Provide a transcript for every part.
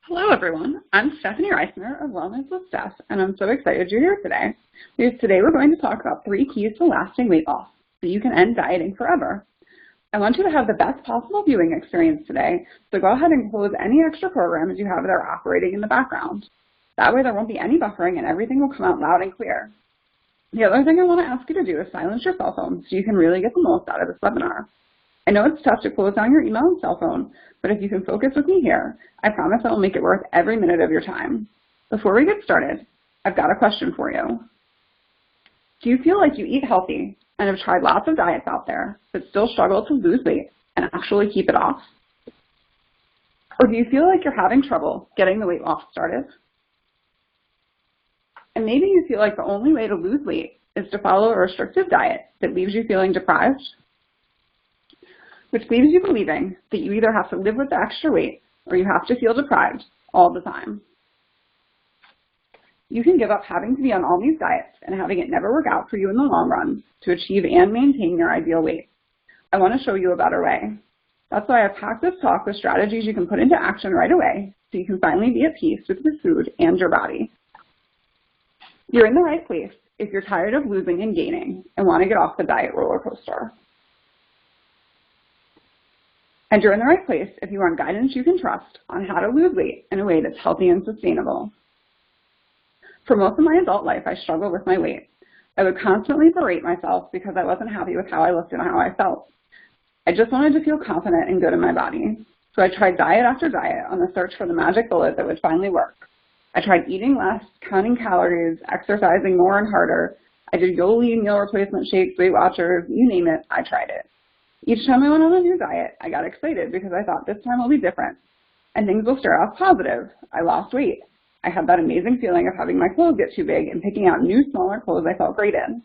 Hello, everyone. I'm Stephanie Reisner of Wellness with Steph, and I'm so excited you're here today. Because today we're going to talk about 3 keys to lasting weight loss so you can end dieting forever. I want you to have the best possible viewing experience today, so go ahead and close any extra programs you have that are operating in the background. That way there won't be any buffering and everything will come out loud and clear. The other thing I want to ask you to do is silence your cell phone so you can really get the most out of this webinar. I know it's tough to close down your email and cell phone, but if you can focus with me here, I promise I will make it worth every minute of your time. Before we get started, I've got a question for you. Do you feel like you eat healthy and have tried lots of diets out there, but still struggle to lose weight and actually keep it off? Or do you feel like you're having trouble getting the weight loss started? And maybe you feel like the only way to lose weight is to follow a restrictive diet that leaves you feeling deprived, which leaves you believing that you either have to live with the extra weight or you have to feel deprived all the time. You can give up having to be on all these diets and having it never work out for you in the long run to achieve and maintain your ideal weight. I want to show you a better way. That's why I've packed this talk with strategies you can put into action right away so you can finally be at peace with your food and your body. You're in the right place if you're tired of losing and gaining and want to get off the diet roller coaster. And you're in the right place if you want guidance you can trust on how to lose weight in a way that's healthy and sustainable. For most of my adult life, I struggled with my weight. I would constantly berate myself because I wasn't happy with how I looked and how I felt. I just wanted to feel confident and good in my body. So I tried diet after diet on the search for the magic bullet that would finally work. I tried eating less, counting calories, exercising more and harder. I did Yoli, meal replacement shakes, Weight Watchers, you name it, I tried it. Each time I went on a new diet, I got excited because I thought this time will be different and things will start off positive. I lost weight. I had that amazing feeling of having my clothes get too big and picking out new, smaller clothes I felt great in.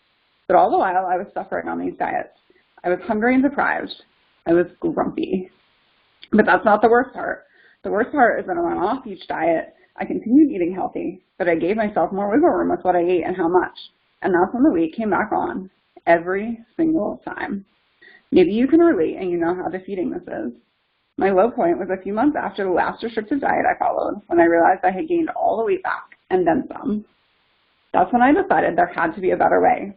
But all the while I was suffering on these diets. I was hungry and deprived. I was grumpy. But that's not the worst part. The worst part is that when I went off each diet, I continued eating healthy, but I gave myself more wiggle room with what I ate and how much. And that's when the weight came back on, every single time. Maybe you can relate and you know how defeating this is. My low point was a few months after the last restrictive diet I followed when I realized I had gained all the weight back and then some. That's when I decided there had to be a better way.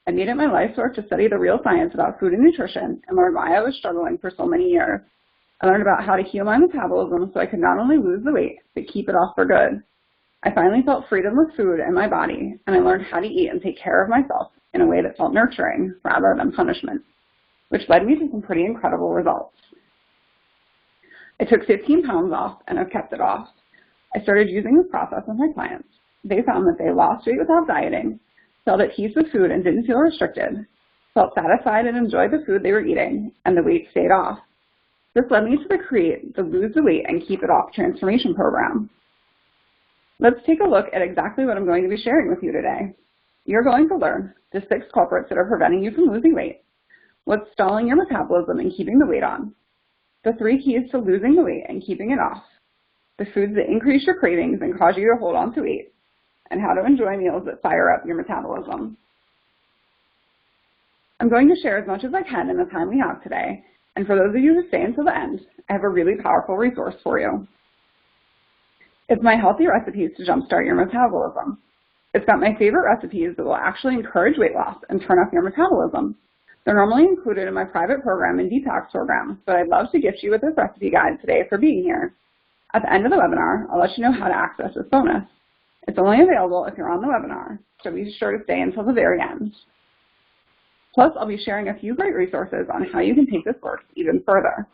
I made it my life's work to study the real science about food and nutrition and learn why I was struggling for so many years. I learned about how to heal my metabolism so I could not only lose the weight, but keep it off for good. I finally felt freedom with food and my body, and I learned how to eat and take care of myself in a way that felt nurturing rather than punishment, which led me to some pretty incredible results. I took 15 pounds off and I've kept it off. I started using this process with my clients. They found that they lost weight without dieting, felt at peace with food and didn't feel restricted, felt satisfied and enjoyed the food they were eating, and the weight stayed off. This led me to create the Lose the Weight and Keep It Off transformation program. Let's take a look at exactly what I'm going to be sharing with you today. You're going to learn the 6 culprits that are preventing you from losing weight, what's stalling your metabolism and keeping the weight on, the 3 keys to losing the weight and keeping it off, the foods that increase your cravings and cause you to hold on to weight, and how to enjoy meals that fire up your metabolism. I'm going to share as much as I can in the time we have today, and for those of you who stay until the end, I have a really powerful resource for you. It's my healthy recipes to jumpstart your metabolism. It's got my favorite recipes that will actually encourage weight loss and turn up your metabolism. They're normally included in my private program and detox program, but I'd love to gift you with this recipe guide today for being here. At the end of the webinar, I'll let you know how to access this bonus. It's only available if you're on the webinar, so be sure to stay until the very end. Plus, I'll be sharing a few great resources on how you can take this work even further.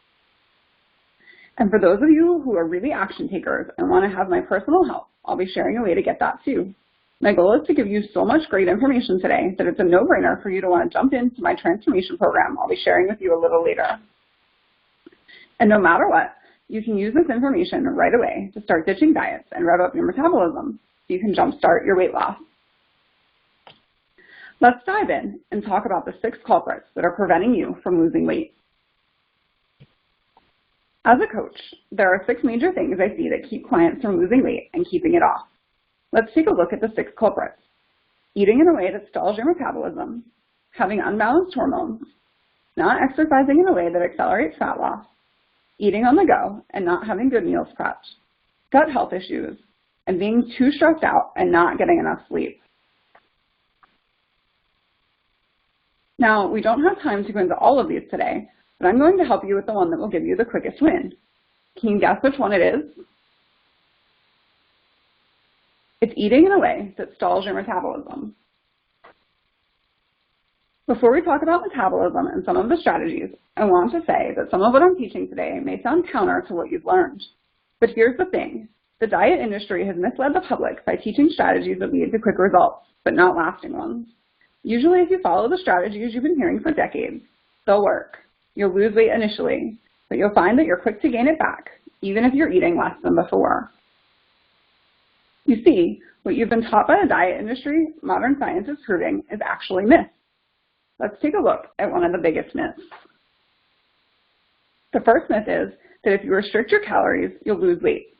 And for those of you who are really action takers and want to have my personal help, I'll be sharing a way to get that too. My goal is to give you so much great information today that it's a no-brainer for you to want to jump into my transformation program I'll be sharing with you a little later. And no matter what, you can use this information right away to start ditching diets and rev up your metabolism so you can jumpstart your weight loss. Let's dive in and talk about the 6 culprits that are preventing you from losing weight. As a coach, there are 6 major things I see that keep clients from losing weight and keeping it off. Let's take a look at the 6 culprits. Eating in a way that stalls your metabolism, having unbalanced hormones, not exercising in a way that accelerates fat loss, eating on the go and not having good meals prepped, gut health issues, and being too stressed out and not getting enough sleep. Now, we don't have time to go into all of these today, but I'm going to help you with the one that will give you the quickest win. Can you guess which one it is? It's eating in a way that stalls your metabolism. Before we talk about metabolism and some of the strategies, I want to say that some of what I'm teaching today may sound counter to what you've learned. But here's the thing. The diet industry has misled the public by teaching strategies that lead to quick results, but not lasting ones. Usually, if you follow the strategies you've been hearing for decades, they'll work. You'll lose weight initially, but you'll find that you're quick to gain it back, even if you're eating less than before. You see, what you've been taught by the diet industry, modern science is proving, is actually myth. Let's take a look at one of the biggest myths. The first myth is that if you restrict your calories, you'll lose weight.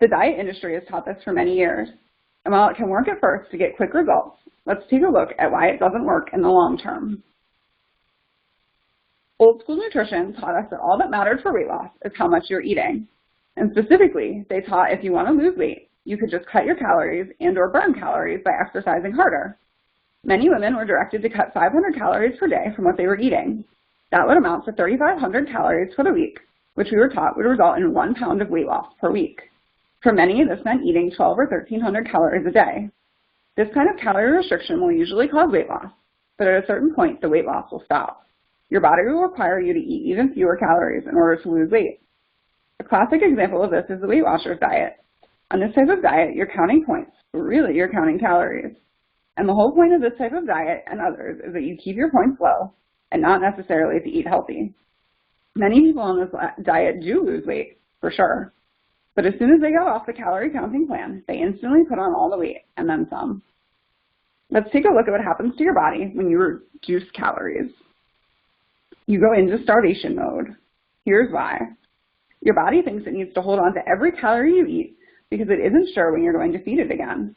The diet industry has taught this for many years, and while it can work at first to get quick results, let's take a look at why it doesn't work in the long term. Old school nutrition taught us that all that mattered for weight loss is how much you're eating. And specifically, they taught if you want to lose weight, you could just cut your calories and/or burn calories by exercising harder. Many women were directed to cut 500 calories per day from what they were eating. That would amount to 3,500 calories for the week, which we were taught would result in 1 pound of weight loss per week. For many, this meant eating 1,200 or 1,300 calories a day. This kind of calorie restriction will usually cause weight loss, but at a certain point, the weight loss will stop. Your body will require you to eat even fewer calories in order to lose weight. A classic example of this is the Weight Watchers diet. On this type of diet, you're counting points, but really you're counting calories. And the whole point of this type of diet and others is that you keep your points low and not necessarily to eat healthy. Many people on this diet do lose weight, for sure. But as soon as they get off the calorie counting plan, they instantly put on all the weight and then some. Let's take a look at what happens to your body when you reduce calories. You go into starvation mode. Here's why. Your body thinks it needs to hold on to every calorie you eat because it isn't sure when you're going to feed it again.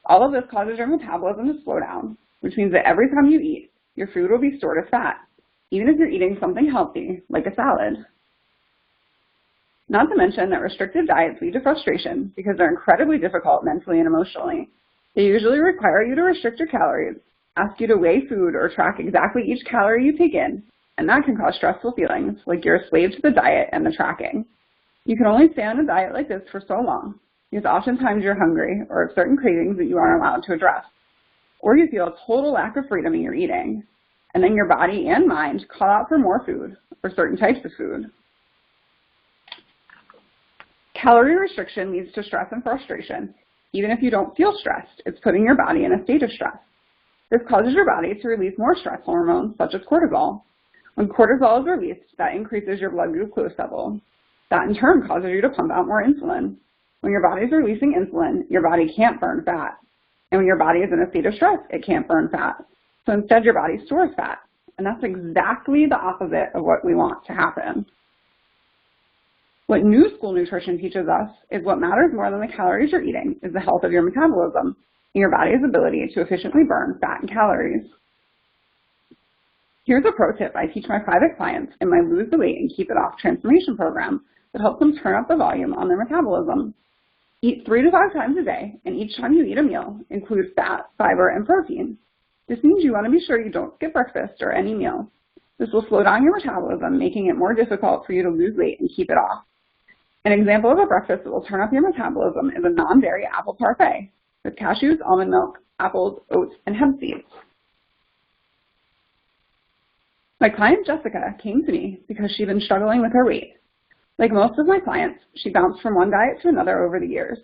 All of this causes your metabolism to slow down, which means that every time you eat, your food will be stored as fat, even if you're eating something healthy, like a salad. Not to mention that restrictive diets lead to frustration because they're incredibly difficult mentally and emotionally. They usually require you to restrict your calories, ask you to weigh food or track exactly each calorie you take in, and that can cause stressful feelings like you're a slave to the diet and the tracking. You can only stay on a diet like this for so long because oftentimes you're hungry or have certain cravings that you aren't allowed to address, or you feel a total lack of freedom in your eating, and then your body and mind call out for more food or certain types of food. Calorie restriction leads to stress and frustration. Even if you don't feel stressed, it's putting your body in a state of stress. This causes your body to release more stress hormones, such as cortisol. When cortisol is released, that increases your blood glucose level. That in turn causes you to pump out more insulin. When your body is releasing insulin, your body can't burn fat. And when your body is in a state of stress, it can't burn fat. So instead, your body stores fat. And that's exactly the opposite of what we want to happen. What new school nutrition teaches us is what matters more than the calories you're eating is the health of your metabolism and your body's ability to efficiently burn fat and calories. Here's a pro tip I teach my private clients in my Lose the Weight and Keep It Off transformation program that helps them turn up the volume on their metabolism. Eat 3 to 5 times a day, and each time you eat a meal, include fat, fiber, and protein. This means you want to be sure you don't skip breakfast or any meal. This will slow down your metabolism, making it more difficult for you to lose weight and keep it off. An example of a breakfast that will turn up your metabolism is a non-dairy apple parfait with cashews, almond milk, apples, oats, and hemp seeds. My client Jessica came to me because she'd been struggling with her weight. Like most of my clients, she bounced from one diet to another over the years.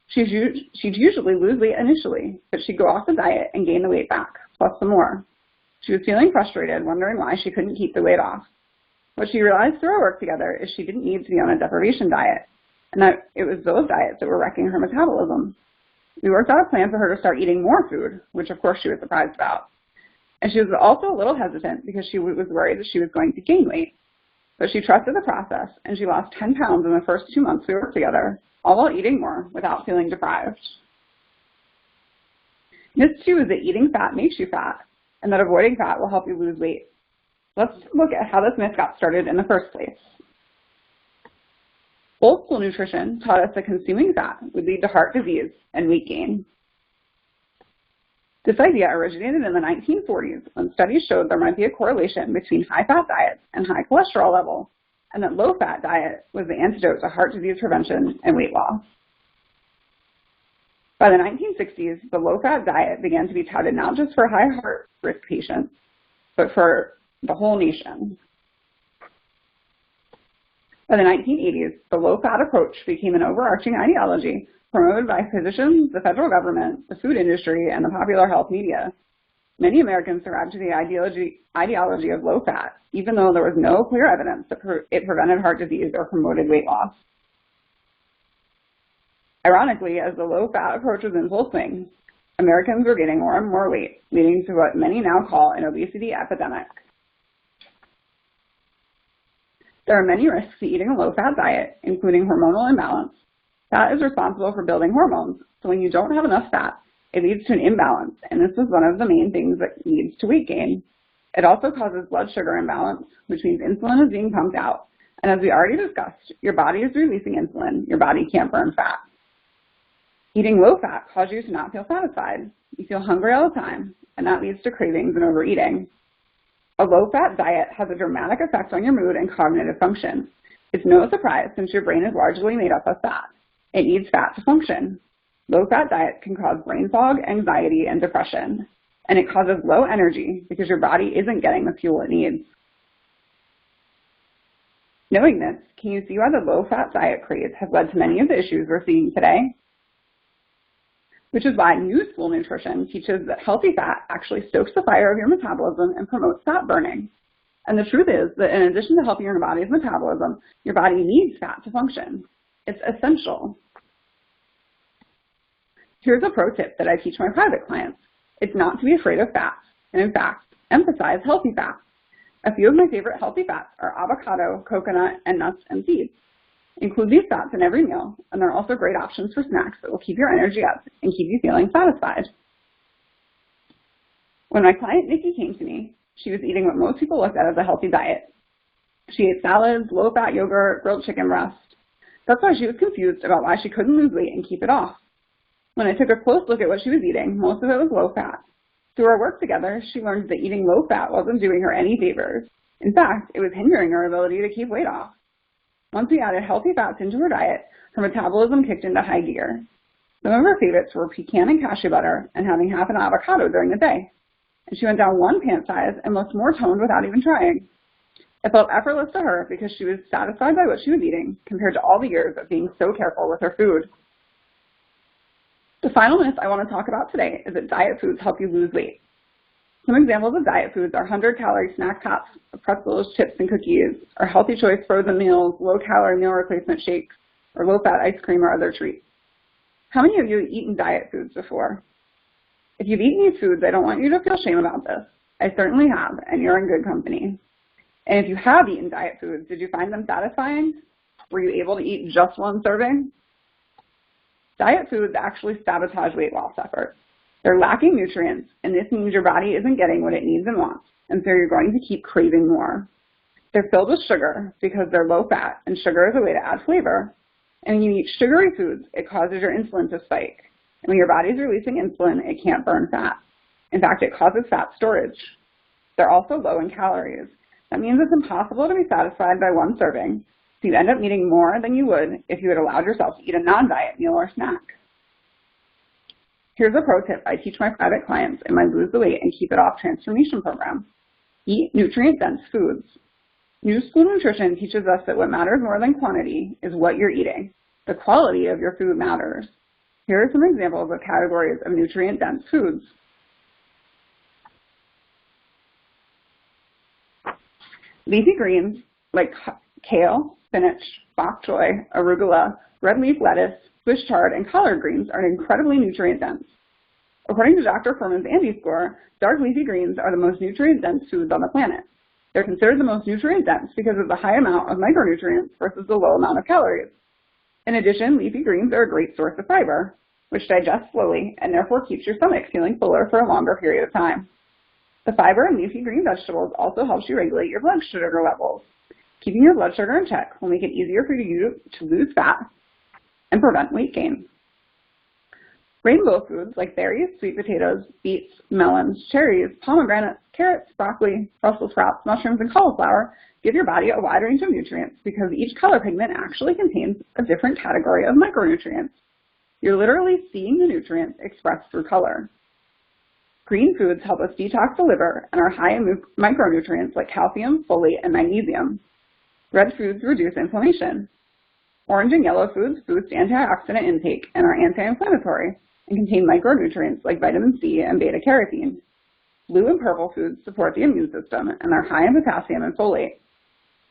She'd usually lose weight initially, but she'd go off the diet and gain the weight back, plus some more. She was feeling frustrated, wondering why she couldn't keep the weight off. What she realized through our work together is she didn't need to be on a deprivation diet, and that it was those diets that were wrecking her metabolism. We worked out a plan for her to start eating more food, which of course she was surprised about. And she was also a little hesitant because she was worried that she was going to gain weight. But she trusted the process, and she lost 10 pounds in the first 2 months we worked together, all while eating more without feeling deprived. Myth 2 is that eating fat makes you fat, and that avoiding fat will help you lose weight. Let's look at how this myth got started in the first place. Old school nutrition taught us that consuming fat would lead to heart disease and weight gain. This idea originated in the 1940s when studies showed there might be a correlation between high-fat diets and high cholesterol levels, and that low-fat diet was the antidote to heart disease prevention and weight loss. By the 1960s, the low-fat diet began to be touted not just for high heart risk patients, but for the whole nation. By the 1980s, the low-fat approach became an overarching ideology promoted by physicians, the federal government, the food industry, and the popular health media. Many Americans survived to the ideology of low-fat, even though there was no clear evidence that it prevented heart disease or promoted weight loss. Ironically, as the low-fat approach was in full swing, Americans were gaining more and more weight, leading to what many now call an obesity epidemic. There are many risks to eating a low-fat diet, including hormonal imbalance. Fat is responsible for building hormones, so when you don't have enough fat, it leads to an imbalance, and this is one of the main things that leads to weight gain. It also causes blood sugar imbalance, which means insulin is being pumped out. And as we already discussed, your body is releasing insulin. Your body can't burn fat. Eating low fat causes you to not feel satisfied. You feel hungry all the time, and that leads to cravings and overeating. A low-fat diet has a dramatic effect on your mood and cognitive function. It's no surprise since your brain is largely made up of fat. It needs fat to function. Low-fat diets can cause brain fog, anxiety, and depression. And it causes low energy because your body isn't getting the fuel it needs. Knowing this, can you see why the low-fat diet craze has led to many of the issues we're seeing today? Which is why New School Nutrition teaches that healthy fat actually stokes the fire of your metabolism and promotes fat burning. And the truth is that in addition to helping your body's metabolism, your body needs fat to function. It's essential. Here's a pro tip that I teach my private clients. It's not to be afraid of fats, and in fact, emphasize healthy fats. A few of my favorite healthy fats are avocado, coconut, and nuts and seeds. Include these fats in every meal, and they're also great options for snacks that will keep your energy up and keep you feeling satisfied. When my client Nikki came to me, she was eating what most people looked at as a healthy diet. She ate salads, low-fat yogurt, grilled chicken breast. That's why she was confused about why she couldn't lose weight and keep it off. When I took a close look at what she was eating, most of it was low-fat. Through our work together, she learned that eating low-fat wasn't doing her any favors. In fact, it was hindering her ability to keep weight off. Once we added healthy fats into her diet, her metabolism kicked into high gear. Some of her favorites were pecan and cashew butter and having half an avocado during the day. And she went down 1 pant size and looked more toned without even trying. It felt effortless to her because she was satisfied by what she was eating compared to all the years of being so careful with her food. The final myth I want to talk about today is that diet foods help you lose weight. Some examples of diet foods are 100-calorie snack tops, pretzels, chips, and cookies, or healthy choice frozen meals, low-calorie meal replacement shakes, or low-fat ice cream or other treats. How many of you have eaten diet foods before? If you've eaten these foods, I don't want you to feel shame about this. I certainly have, and you're in good company. And if you have eaten diet foods, did you find them satisfying? Were you able to eat just 1 serving? Diet foods actually sabotage weight loss efforts. They're lacking nutrients, and this means your body isn't getting what it needs and wants, and so you're going to keep craving more. They're filled with sugar because they're low fat, and sugar is a way to add flavor. And when you eat sugary foods, it causes your insulin to spike. And when your body's releasing insulin, it can't burn fat. In fact, it causes fat storage. They're also low in calories. That means it's impossible to be satisfied by 1 serving, so you end up needing more than you would if you had allowed yourself to eat a non-diet meal or snack. Here's a pro tip I teach my private clients in my Lose the Weight and Keep It Off transformation program. Eat nutrient-dense foods. New School Nutrition teaches us that what matters more than quantity is what you're eating. The quality of your food matters. Here are some examples of categories of nutrient-dense foods. Leafy greens like kale, spinach, bok choy, arugula, red leaf lettuce, Swiss chard, and collard greens are incredibly nutrient-dense. According to Dr. Furman's Andy score, dark leafy greens are the most nutrient-dense foods on the planet. They're considered the most nutrient-dense because of the high amount of micronutrients versus the low amount of calories. In addition, leafy greens are a great source of fiber, which digests slowly and therefore keeps your stomach feeling fuller for a longer period of time. The fiber in leafy green vegetables also helps you regulate your blood sugar levels. Keeping your blood sugar in check will make it easier for you to lose fat and prevent weight gain. Rainbow foods like berries, sweet potatoes, beets, melons, cherries, pomegranates, carrots, broccoli, Brussels sprouts, mushrooms, and cauliflower give your body a wide range of nutrients because each color pigment actually contains a different category of micronutrients. You're literally seeing the nutrients expressed through color. Green foods help us detox the liver and are high in micronutrients like calcium, folate, and magnesium. Red foods reduce inflammation. Orange and yellow foods boost antioxidant intake and are anti-inflammatory and contain micronutrients like vitamin C and beta-carotene. Blue and purple foods support the immune system and are high in potassium and folate.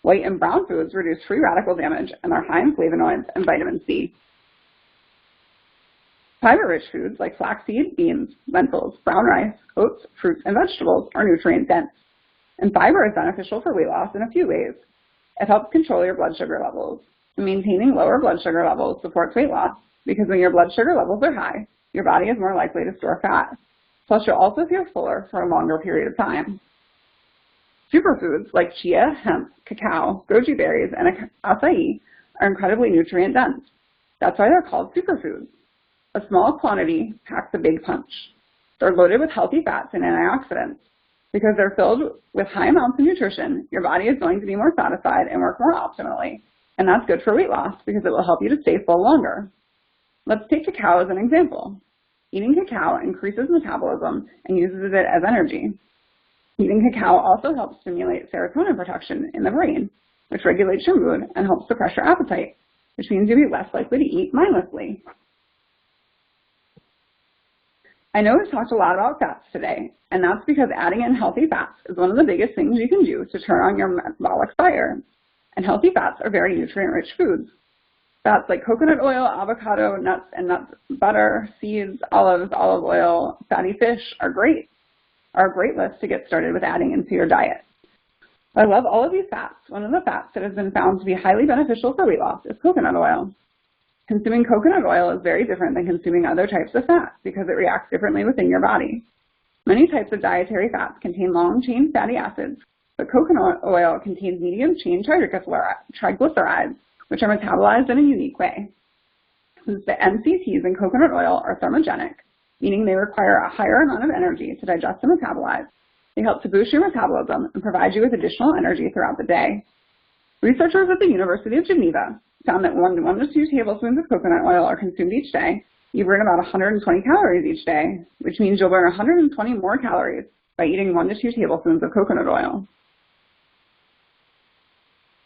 White and brown foods reduce free radical damage and are high in flavonoids and vitamin C. Fiber-rich foods like flaxseed, beans, lentils, brown rice, oats, fruits, and vegetables are nutrient-dense. And fiber is beneficial for weight loss in a few ways. It helps control your blood sugar levels. And maintaining lower blood sugar levels supports weight loss because when your blood sugar levels are high, your body is more likely to store fat. Plus, you'll also feel fuller for a longer period of time. Superfoods like chia, hemp, cacao, goji berries, and acai are incredibly nutrient-dense. That's why they're called superfoods. A small quantity packs a big punch. They're loaded with healthy fats and antioxidants. Because they're filled with high amounts of nutrition, your body is going to be more satisfied and work more optimally. And that's good for weight loss because it will help you to stay full longer. Let's take cacao as an example. Eating cacao increases metabolism and uses it as energy. Eating cacao also helps stimulate serotonin production in the brain, which regulates your mood and helps suppress your appetite, which means you'll be less likely to eat mindlessly. I know we've talked a lot about fats today, and that's because adding in healthy fats is one of the biggest things you can do to turn on your metabolic fire. And healthy fats are very nutrient-rich foods. Fats like coconut oil, avocado, nuts and nuts, butter, seeds, olives, olive oil, fatty fish are a great list to get started with adding into your diet. I love all of these fats. One of the fats that has been found to be highly beneficial for weight loss is coconut oil. Consuming coconut oil is very different than consuming other types of fat because it reacts differently within your body. Many types of dietary fats contain long-chain fatty acids, but coconut oil contains medium-chain triglycerides, which are metabolized in a unique way. Since the MCTs in coconut oil are thermogenic, meaning they require a higher amount of energy to digest and metabolize, they help to boost your metabolism and provide you with additional energy throughout the day. Researchers at the University of Geneva found that 1 to 2 tablespoons of coconut oil are consumed each day. You burn about 120 calories each day, which means you'll burn 120 more calories by eating 1 to 2 tablespoons of coconut oil.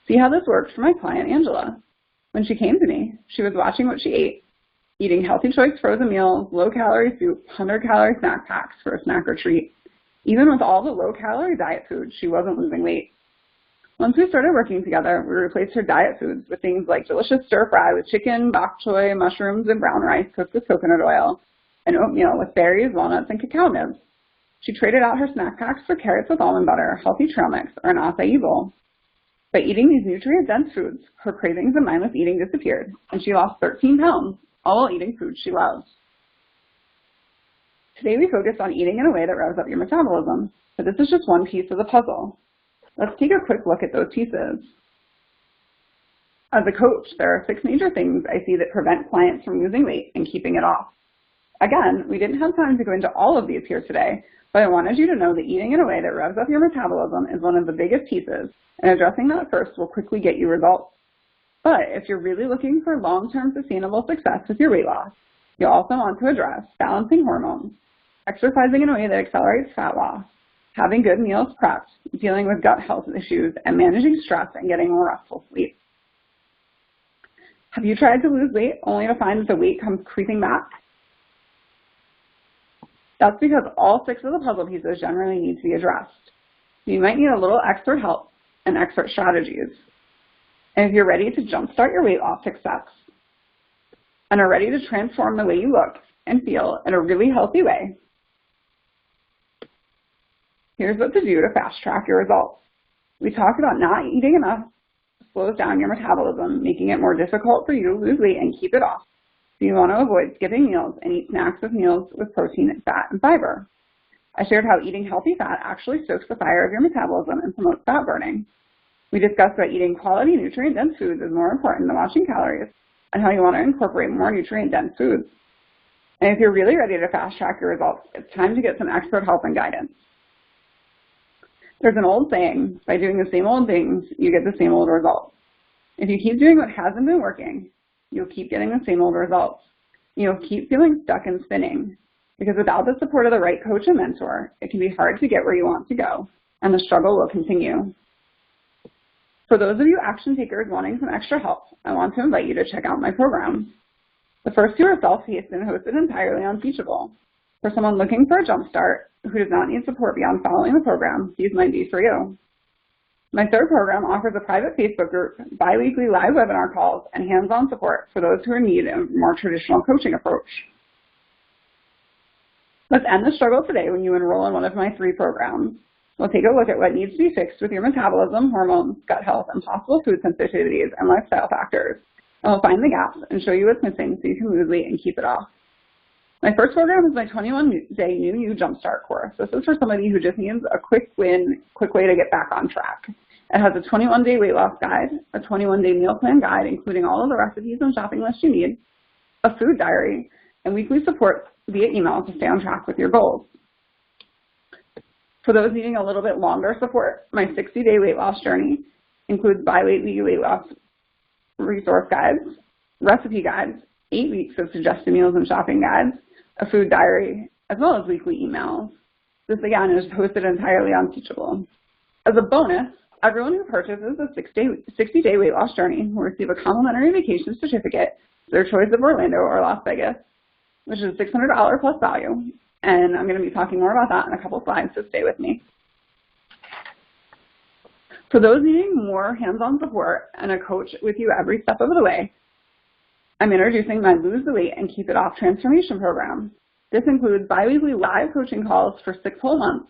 See how this worked for my client, Angela. When she came to me, she was watching what she ate, eating Healthy Choice frozen meals, low-calorie soup, 100-calorie snack packs for a snack or treat. Even with all the low-calorie diet foods, she wasn't losing weight. Once we started working together, we replaced her diet foods with things like delicious stir-fry with chicken, bok choy, mushrooms, and brown rice cooked with coconut oil, and oatmeal with berries, walnuts, and cacao nibs. She traded out her snack packs for carrots with almond butter, healthy trail mix, or an acai bowl. By eating these nutrient-dense foods, her cravings and mindless eating disappeared, and she lost 13 pounds, all while eating foods she loves. Today we focus on eating in a way that revs up your metabolism, but this is just one piece of the puzzle. Let's take a quick look at those pieces. As a coach, there are 6 major things I see that prevent clients from losing weight and keeping it off. Again, we didn't have time to go into all of these here today, but I wanted you to know that eating in a way that revs up your metabolism is one of the biggest pieces, and addressing that first will quickly get you results. But if you're really looking for long-term sustainable success with your weight loss, you'll also want to address balancing hormones, exercising in a way that accelerates fat loss, having good meals prepped, dealing with gut health issues, and managing stress and getting more restful sleep. Have you tried to lose weight only to find that the weight comes creeping back? That's because all 6 of the puzzle pieces generally need to be addressed. You might need a little expert help and expert strategies. And if you're ready to jumpstart your weight loss success and are ready to transform the way you look and feel in a really healthy way, here's what to do to fast-track your results. We talked about not eating enough slows down your metabolism, making it more difficult for you to lose weight and keep it off. So you want to avoid skipping meals and eat snacks with meals with protein, fat, and fiber. I shared how eating healthy fat actually stokes the fire of your metabolism and promotes fat burning. We discussed why eating quality nutrient-dense foods is more important than watching calories and how you want to incorporate more nutrient-dense foods. And if you're really ready to fast-track your results, it's time to get some expert help and guidance. There's an old saying, by doing the same old things, you get the same old results. If you keep doing what hasn't been working, you'll keep getting the same old results. You'll keep feeling stuck and spinning, because without the support of the right coach and mentor, it can be hard to get where you want to go, and the struggle will continue. For those of you action takers wanting some extra help, I want to invite you to check out my programs. The first two are self-paced and hosted entirely on Teachable. For someone looking for a jump start who does not need support beyond following the program, these might be for you. My third program offers a private Facebook group, bi-weekly live webinar calls, and hands-on support for those who are in need of a more traditional coaching approach. Let's end the struggle today when you enroll in one of my 3 programs. We'll take a look at what needs to be fixed with your metabolism, hormones, gut health, and possible food sensitivities and lifestyle factors. And we'll find the gaps and show you what's missing so you can lose weight and keep it off. My first program is my 21-day New You Jumpstart course. This is for somebody who just needs a quick win, quick way to get back on track. It has a 21-day weight loss guide, a 21-day meal plan guide, including all of the recipes and shopping lists you need, a food diary, and weekly support via email to stay on track with your goals. For those needing a little bit longer support, my 60-day weight loss journey includes bi-weekly weight loss resource guides, recipe guides, 8 weeks of suggested meals and shopping guides, a food diary, as well as weekly emails. This, again, is hosted entirely on Teachable. As a bonus, everyone who purchases the 60-day weight loss journey will receive a complimentary vacation certificate to their choice of Orlando or Las Vegas, which is $600 plus value. And I'm going to be talking more about that in a couple slides, so stay with me. For those needing more hands-on support and a coach with you every step of the way, I'm introducing my Lose the Weight and Keep It Off transformation program. This includes bi-weekly live coaching calls for 6 whole months,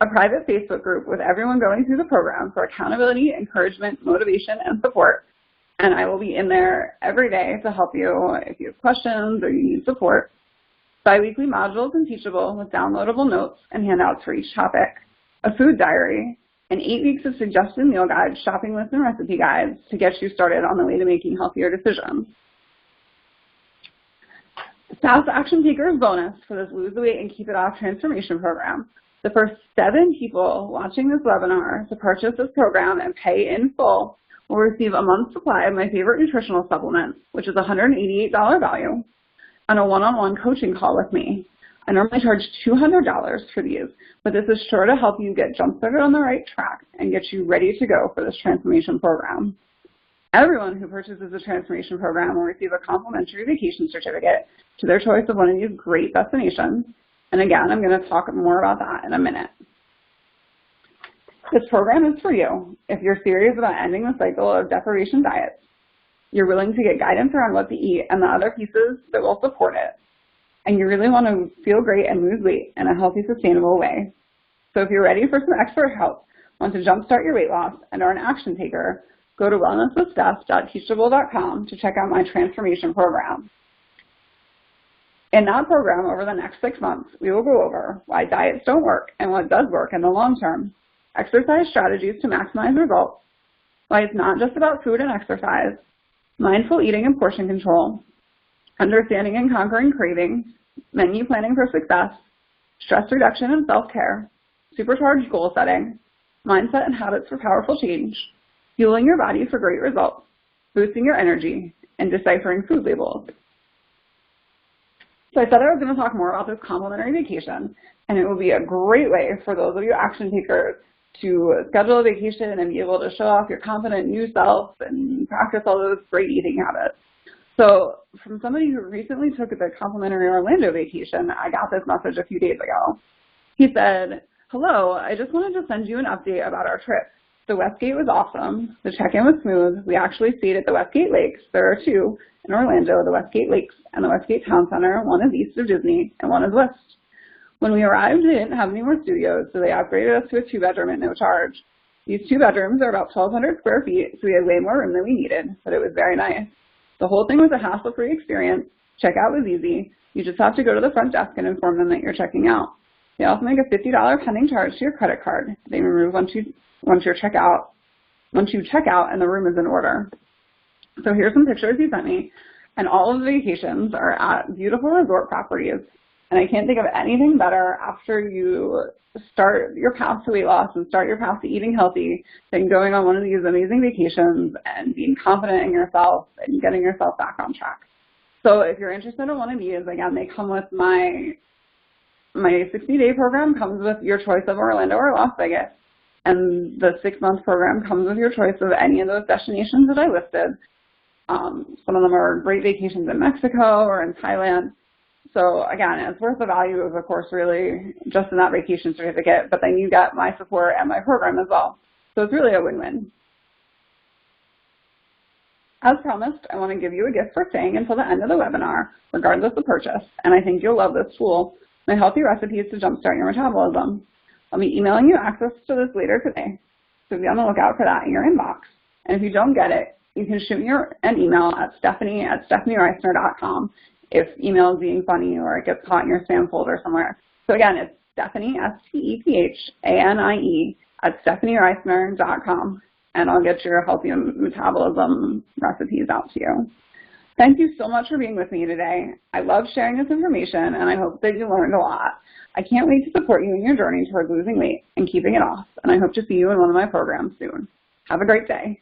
a private Facebook group with everyone going through the program for accountability, encouragement, motivation, and support. And I will be in there every day to help you if you have questions or you need support. Bi-weekly modules in Teachable with downloadable notes and handouts for each topic, a food diary, and 8 weeks of suggested meal guides, shopping lists, and recipe guides to get you started on the way to making healthier decisions. Fast Action Takers bonus for this Lose the Weight and Keep It Off transformation program. The first 7 people watching this webinar to purchase this program and pay in full will receive a month's supply of my favorite nutritional supplement, which is a $188 value, and a one-on-one coaching call with me. I normally charge $200 for these, but this is sure to help you get jump-started on the right track and get you ready to go for this transformation program. Everyone who purchases the transformation program will receive a complimentary vacation certificate to their choice of one of these great destinations. And again, I'm going to talk more about that in a minute. This program is for you if you're serious about ending the cycle of deprivation diets, you're willing to get guidance around what to eat and the other pieces that will support it, and you really want to feel great and lose weight in a healthy, sustainable way. So if you're ready for some expert help, want to jumpstart your weight loss, and are an action taker, go to wellnesswithsteph.teachable.com to check out my transformation program. In that program, over the next 6 months, we will go over why diets don't work and what does work in the long term, exercise strategies to maximize results, why it's not just about food and exercise, mindful eating and portion control, understanding and conquering cravings, menu planning for success, stress reduction and self-care, supercharged goal setting, mindset and habits for powerful change, fueling your body for great results, boosting your energy, and deciphering food labels. So I said I was going to talk more about this complimentary vacation, and it will be a great way for those of you action takers to schedule a vacation and be able to show off your confident new self and practice all those great eating habits. So from somebody who recently took the complimentary Orlando vacation, I got this message a few days ago. He said, "Hello, I just wanted to send you an update about our trip. The Westgate was awesome. The check-in was smooth. We actually stayed at the Westgate Lakes. There are 2 in Orlando, the Westgate Lakes and the Westgate Town Center. One is east of Disney and one is west. When we arrived, they didn't have any more studios, so they upgraded us to a 2-bedroom at no charge. These 2 bedrooms are about 1,200 square feet, so we had way more room than we needed, but it was very nice. The whole thing was a hassle-free experience. Checkout was easy. You just have to go to the front desk and inform them that you're checking out. They also make a $50 pending charge to your credit card. They remove once you check out. once you check out and the room is in order. So here's some pictures he sent me, and all of the vacations are at beautiful resort properties. And I can't think of anything better after you start your path to weight loss and start your path to eating healthy than going on one of these amazing vacations and being confident in yourself and getting yourself back on track. So if you're interested in one of these, again, they come with my 60-day program comes with your choice of Orlando or Las Vegas. And the 6-month program comes with your choice of any of those destinations that I listed. Some of them are great vacations in Mexico or in Thailand. So again, it's worth the value of course, really just in that vacation certificate, but then you get my support and my program as well. So it's really a win-win. As promised, I want to give you a gift for staying until the end of the webinar, regardless of purchase, and I think you'll love this tool, my healthy recipes to jumpstart your metabolism. I'll be emailing you access to this later today, so be on the lookout for that in your inbox. And if you don't get it, you can shoot me an email at stephanie@stephaniereisner.com if email is being funny or it gets caught in your spam folder somewhere. So again, it's Stephanie, STEPHANIE, @stephaniereisner.com, and I'll get your healthy metabolism recipes out to you. Thank you so much for being with me today. I love sharing this information, and I hope that you learned a lot. I can't wait to support you in your journey toward losing weight and keeping it off, and I hope to see you in one of my programs soon. Have a great day.